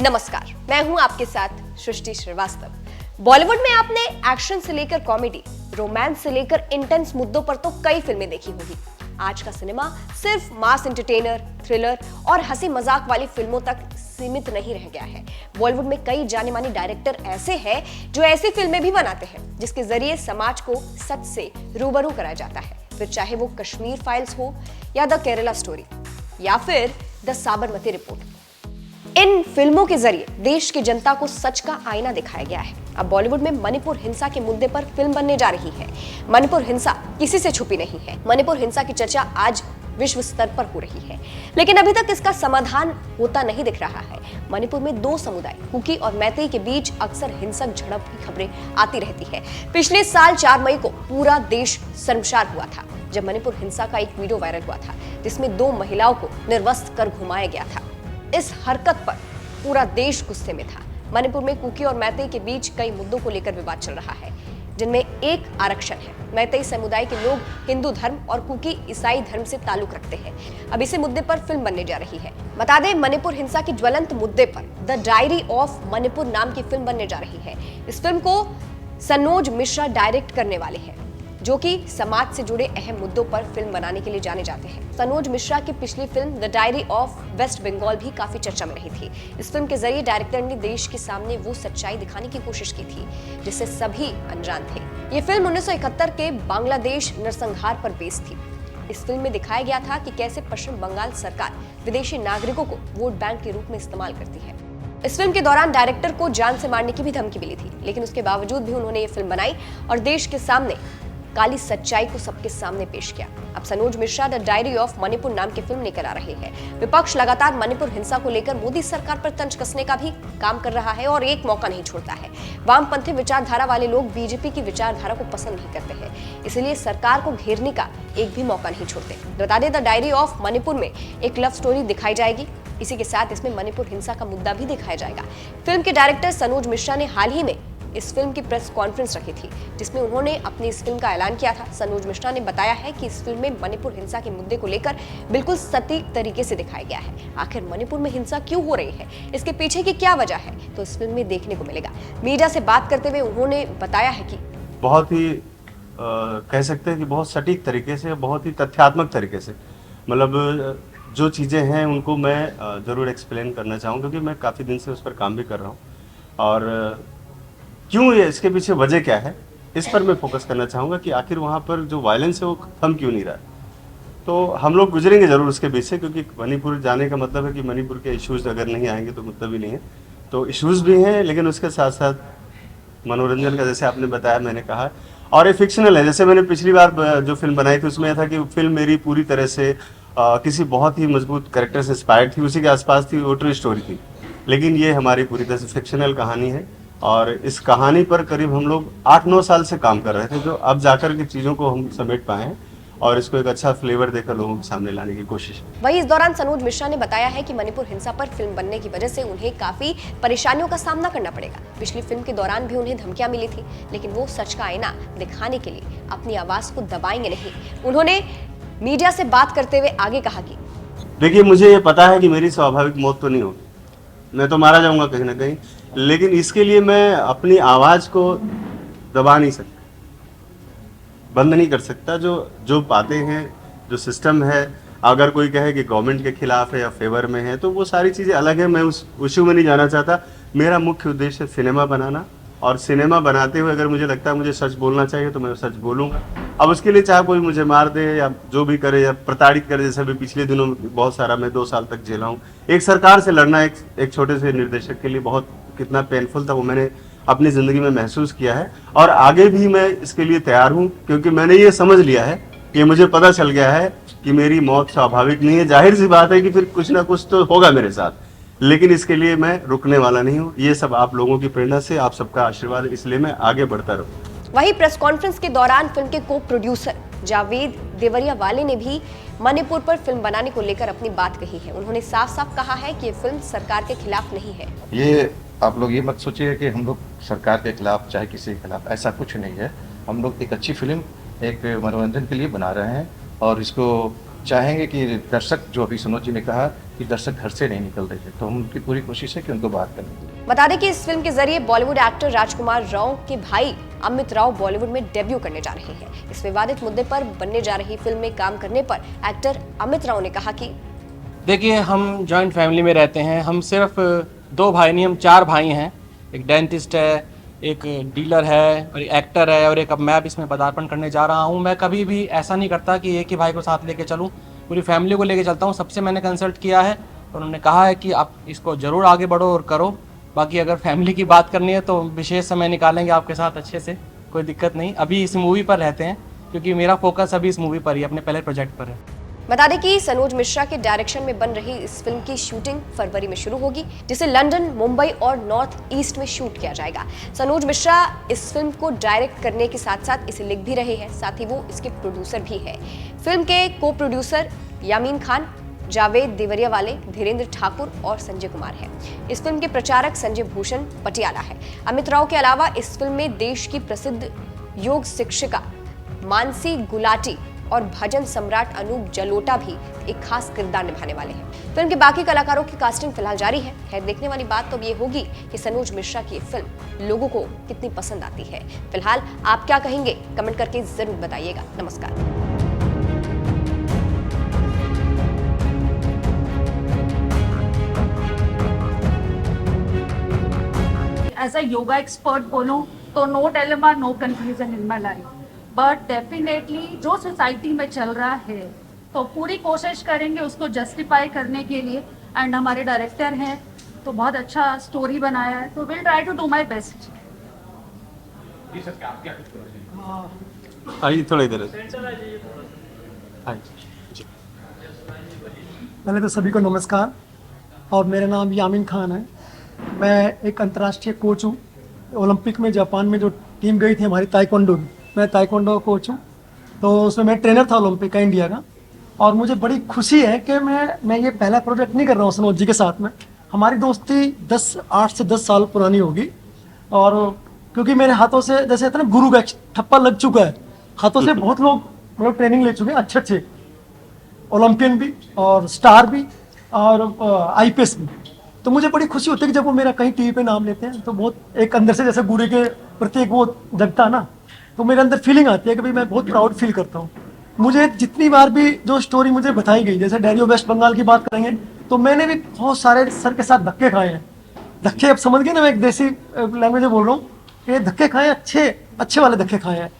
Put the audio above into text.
नमस्कार, मैं हूं आपके साथ सृष्टि श्रीवास्तव। बॉलीवुड में आपने एक्शन से लेकर कॉमेडी, रोमांस से लेकर इंटेंस मुद्दों पर तो कई फिल्में देखी होंगी। आज का सिनेमा सिर्फ मास एंटरटेनर, थ्रिलर और हंसी मजाक वाली फिल्मों तक सीमित नहीं रह गया है। बॉलीवुड में कई जाने माने डायरेक्टर ऐसे हैं जो ऐसी फिल्में भी बनाते हैं जिसके जरिए समाज को सच से रूबरू कराया जाता है, फिर चाहे वो कश्मीर फाइल्स हो या द केरला स्टोरी या फिर द साबरमती रिपोर्ट। इन फिल्मों के जरिए देश की जनता को सच का आईना दिखाया गया है। अब बॉलीवुड में मणिपुर हिंसा के मुद्दे पर फिल्म बनने जा रही है। मणिपुर हिंसा किसी से छुपी नहीं है। मणिपुर हिंसा की चर्चा आज विश्व स्तर पर हो रही है, लेकिन अभी तक इसका समाधान होता नहीं दिख रहा है। मणिपुर में दो समुदाय, कुकी और मैतेई के बीच अक्सर हिंसक झड़प की खबरें आती रहती है। पिछले साल 4 मई को पूरा देश शर्मसार हुआ था जब मणिपुर हिंसा का एक वीडियो वायरल हुआ था जिसमें 2 महिलाओं को निर्वस्त्र कर घुमाया गया था। इस हरकत पर पूरा देश गुस्से में था। मणिपुर में कुकी और मैतेई के बीच कई मुद्दों को लेकर विवाद चल रहा है, जिनमें एक आरक्षण है। मैतेई समुदाय के लोग हिंदू धर्म और कुकी ईसाई धर्म से ताल्लुक रखते हैं। अब इसी मुद्दे पर फिल्म बनने जा रही है। बता दें, मणिपुर हिंसा की ज्वलंत मुद्दे पर द डायरी ऑफ मणिपुर नाम की फिल्म बनने जा रही है। इस फिल्म को सनोज मिश्रा डायरेक्ट करने वाले हैं, जो कि समाज से जुड़े अहम मुद्दों पर फिल्म बनाने के लिए जाने जाते हैं। सनोज मिश्रा की पिछली film the diary of West Bengal भी काफी चर्चा में रही थी। इस फिल्म के जरिए डायरेक्टर ने देश के सामने वो सच्चाई दिखाने की कोशिश की थी जिससे सभी अनजान थे। ये फिल्म 1971 के बांग्लादेश नरसंहार पर बेस्ड थी। इस फिल्म में दिखाया गया था कि कैसे पश्चिम बंगाल सरकार विदेशी नागरिकों को वोट बैंक के रूप में इस्तेमाल करती है। इस फिल्म के दौरान डायरेक्टर को जान से मारने की भी धमकी मिली थी, लेकिन उसके बावजूद भी उन्होंने ये फिल्म बनाई और देश के सामने काली सच्चाई को सबके सामने पेश किया। अब Sanoj Mishra the diary of Manipur नाम की फिल्म लेकर आ रहे हैं। विपक्ष लगातार मणिपुर हिंसा को लेकर मोदी सरकार पर तंज कसने का भी काम कर रहा है और एक मौका नहीं छोड़ता है। वामपंथी विचारधारा वाले लोग बीजेपी की विचारधारा को पसंद नहीं करते हैं, इसलिए सरकार को घेरने का एक भी मौका नहीं छोड़ते। बता दें, द डायरी ऑफ मणिपुर में एक लव स्टोरी दिखाई जाएगी। इसी के साथ इसमें मणिपुर हिंसा का मुद्दा भी दिखाया जाएगा। फिल्म के डायरेक्टर सनोज मिश्रा ने हाल ही में इस फिल्म की प्रेस कॉन्फ्रेंस रखी थी, जिसमें उन्होंने अपनी इस फिल्म का ऐलान किया था। सनोज मिश्रा ने बताया है कि इस फिल्म में मणिपुर हिंसा के मुद्दे को लेकर बिल्कुल सटीक तरीके से दिखाया गया है। आखिर मणिपुर में हिंसा क्यों हो रही है, इसके पीछे की क्या वजह है, तो इस फिल्म में देखने को मिलेगा। मीडिया से बात करते हुए उन्होंने बताया है कि बहुत ही कह सकते हैं कि बहुत सटीक तरीके से, बहुत ही तथ्यात्मक तरीके से, मतलब जो चीज़ें हैं उनको मैं ज़रूर एक्सप्लेन करना चाहूँगा, क्योंकि मैं काफ़ी दिन से उस पर काम भी कर रहा हूँ और क्यों ये, इसके पीछे वजह क्या है, इस पर मैं फोकस करना चाहूँगा कि आखिर वहाँ पर जो वायलेंस है वो थम क्यों नहीं रहा है। तो हम लोग गुजरेंगे ज़रूर उसके बीच से, क्योंकि मणिपुर जाने का मतलब है कि मणिपुर के इश्यूज़ अगर नहीं आएंगे तो मतलब ही नहीं है। तो इश्यूज़ भी हैं, लेकिन उसके साथ साथ मनोरंजन का, जैसे आपने बताया, मैंने कहा, और ये फिक्शनल है। जैसे मैंने पिछली बार जो फिल्म बनाई थी उसमें यह था कि फिल्म मेरी पूरी तरह से किसी बहुत ही मजबूत कैरेक्टर से इंस्पायर्ड थी, उसी के आसपास थी, वो ट्रू स्टोरी थी। लेकिन ये हमारी पूरी तरह से फिक्शनल कहानी है और इस कहानी पर करीब हम लोग 8-9 साल से काम कर रहे थे, जो अब जाकर के चीज़ों को हम समेट पाए हैं और इसको एक अच्छा फ्लेवर देकर लोगों के सामने लाने की कोशिश। वहीं इस दौरान सनोज मिश्रा ने बताया है कि मणिपुर हिंसा पर फिल्म बनने की वजह से उन्हें काफी परेशानियों का सामना करना पड़ेगा। पिछली फिल्म के दौरान भी उन्हें धमकियां मिली थी, लेकिन वो सच का आईना दिखाने के लिए अपनी आवाज को दबाएंगे नहीं। उन्होंने मीडिया से बात करते हुए आगे कहा कि देखिए, मुझे ये पता है कि मेरी स्वाभाविक मौत तो नहीं होगी, मैं तो मारा जाऊंगा कहीं ना कहीं, लेकिन इसके लिए मैं अपनी आवाज़ को दबा नहीं सकता, बंद नहीं कर सकता। जो बातें हैं, जो सिस्टम है, अगर कोई कहे कि गवर्नमेंट के खिलाफ है या फेवर में है, तो वो सारी चीज़ें अलग है। मैं उस इशू में नहीं जाना चाहता। मेरा मुख्य उद्देश्य है सिनेमा बनाना, और सिनेमा बनाते हुए अगर मुझे लगता है मुझे सच बोलना चाहिए तो मैं सच बोलूँगा। अब उसके लिए चाहे कोई मुझे मार दे या जो भी करे या प्रताड़ित करे, जैसे अभी पिछले दिनों बहुत सारा मैं 2 साल तक झेला हूँ। एक सरकार से लड़ना एक छोटे से निर्देशक के लिए बहुत कितना पेनफुल था, वो मैंने अपनी ज़िंदगी में महसूस किया है और आगे भी मैं इसके लिए तैयार हूँ, क्योंकि मैंने ये समझ लिया है कि मुझे पता चल गया है कि मेरी मौत स्वाभाविक नहीं है। जाहिर सी बात है कि फिर कुछ ना कुछ तो होगा मेरे साथ, लेकिन इसके लिए मैं रुकने वाला नहीं हूँ। ये सब आप लोगों की प्रेरणा से, आप सबका आशीर्वाद, इसलिए मैं आगे बढ़ता रहूँ। वहीं प्रेस कॉन्फ्रेंस के दौरान फिल्म के को प्रोड्यूसर जावेद देवरिया वाले ने भी मणिपुर पर फिल्म बनाने को लेकर अपनी बात कही है। उन्होंने साफ साफ कहा है कि ये फिल्म सरकार के खिलाफ नहीं है। ये आप लोग ये मत सोचिए कि हम लोग सरकार के खिलाफ, चाहे किसी के खिलाफ, ऐसा कुछ नहीं है। हम लोग एक अच्छी फिल्म एक मनोरंजन के लिए बना रहे हैं और इसको चाहेंगे कि दर्शक, जो अभी सनोज जी ने कहा कि दर्शक घर से नहीं निकल रहे थे, तो हम उनकी पूरी कोशिश है कि उनको बाहर करने के लिए। बता दें कि इस फिल्म के जरिए बॉलीवुड एक्टर राजकुमार राव के भाई अमित राव बॉलीवुड में डेब्यू करने जा रहे हैं। इस विवादित मुद्दे पर बनने जा रही फिल्म में काम करने पर एक्टर अमित राव ने कहा कि देखिए, हम जॉइंट फैमिली में रहते हैं। हम सिर्फ 2 भाई नहीं, हम 4 भाई हैं। एक डेंटिस्ट है, एक डीलर है और एक एक्टर है, और एक अब मैं भी इसमें पदार्पण करने जा रहा हूँ। मैं कभी भी ऐसा नहीं करता कि एक ही भाई को साथ लेके चलूँ, पूरी फैमिली को लेके चलता हूँ। सबसे मैंने कंसल्ट किया है, उन्होंने कहा है कि आप इसको ज़रूर आगे बढ़ो और करो। बाकी अगर फैमिली की बात करनी है तो विशेष समय निकालेंगे आपके साथ अच्छे से, कोई दिक्कत नहीं। अभी इस मूवी पर रहते हैं क्योंकि मेरा फोकस अभी इस मूवी पर ही, अपने पहले प्रोजेक्ट पर है। बता दें कि सनोज मिश्रा के डायरेक्शन में बन रही इस फिल्म की शूटिंग फरवरी में शुरू होगी, जिसे लंदन, मुंबई और नॉर्थ ईस्ट में शूट किया जाएगा। सनोज मिश्रा इस फिल्म को डायरेक्ट करने के साथ साथ इसे लिख भी रहे हैं, साथ ही वो इसके प्रोड्यूसर भी है। फिल्म के को प्रोड्यूसर यामीन खान, जावेद देवरिया वाले, धीरेन्द्र ठाकुर और संजय कुमार हैं। इस फिल्म के प्रचारक संजय भूषण पटियाला है। अमित राव के अलावा इस फिल्म में देश की प्रसिद्ध योग शिक्षिका मानसी गुलाटी और भजन सम्राट अनूप जलोटा भी एक खास किरदार निभाने वाले हैं। फिल्म के बाकी कलाकारों की कास्टिंग फिलहाल जारी है। खैर, देखने वाली बात तो अब ये होगी कि सनोज मिश्रा की फिल्म लोगों को कितनी पसंद आती है। फिलहाल आप क्या कहेंगे, कमेंट करके जरूर बताइएगा। नमस्कार। As a yoga expert बोलूं तो no dilemma, no confusion in my life. But definitely जो सोसाइटी में चल रहा है तो पूरी कोशिश करेंगे उसको जस्टिफाई करने के लिए। एंड हमारे डायरेक्टर हैं तो बहुत अच्छा स्टोरी बनाया है, तो will try to do my best. आइए थोड़ा इधर आइए। पहले तो सभी को नमस्कार, और मेरा नाम यामीन खान है। मैं एक अंतर्राष्ट्रीय कोच हूँ। ओलंपिक में जापान में जो टीम गई थी हमारी ताइक्वांडो की, मैं ताइक्वांडो कोच हूँ, तो उसमें मैं ट्रेनर था ओलंपिक का, इंडिया का। और मुझे बड़ी खुशी है कि मैं ये पहला प्रोजेक्ट नहीं कर रहा हूँ सनोज जी के साथ में। हमारी दोस्ती 8 से 10 साल पुरानी होगी, और क्योंकि मेरे हाथों से, जैसे कहते हैं ना, गुरु का ठप्पा लग चुका है, हाथों से बहुत लोग मतलब ट्रेनिंग ले चुके हैं, अच्छे ओलंपियन भी और स्टार भी और आईपीएस भी। तो मुझे बड़ी खुशी होती है कि जब वो मेरा कहीं टीवी पे नाम लेते हैं, तो बहुत एक अंदर से जैसे गुरु के प्रति एक वो जगता ना, तो मेरे अंदर फीलिंग आती है कि भाई मैं बहुत प्राउड फील करता हूँ। मुझे जितनी बार भी जो स्टोरी मुझे बताई गई, जैसे डैरी ऑफ वेस्ट बंगाल की बात करेंगे, तो मैंने भी बहुत सारे सर के साथ धक्के खाए हैं। धक्के अब समझ गए ना, मैं एक देसी लैंग्वेज में बोल रहा हूँ, ये धक्के खाए, अच्छे वाले धक्के खाए हैं।